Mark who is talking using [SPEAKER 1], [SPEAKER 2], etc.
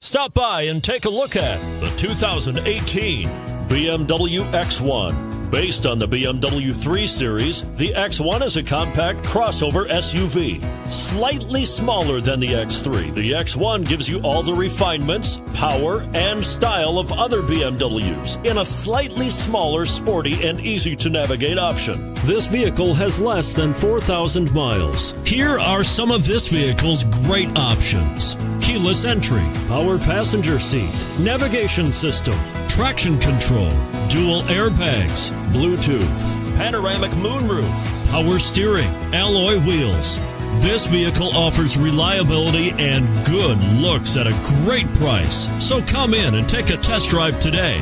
[SPEAKER 1] Stop by and take a look at the 2018 BMW X1. Based on the BMW 3 Series, the X1 is a compact crossover SUV. Slightly smaller than the X3, the X1 gives you all the refinements, power, and style of other BMWs in a slightly smaller, sporty, and easy-to-navigate option. This vehicle has less than 4,000 miles. Here are some of this vehicle's great options: keyless entry, power passenger seat, navigation system, traction control, dual airbags, Bluetooth, panoramic moonroof, power steering, alloy wheels. This vehicle offers reliability and good looks at a great price. So come in and take a test drive today.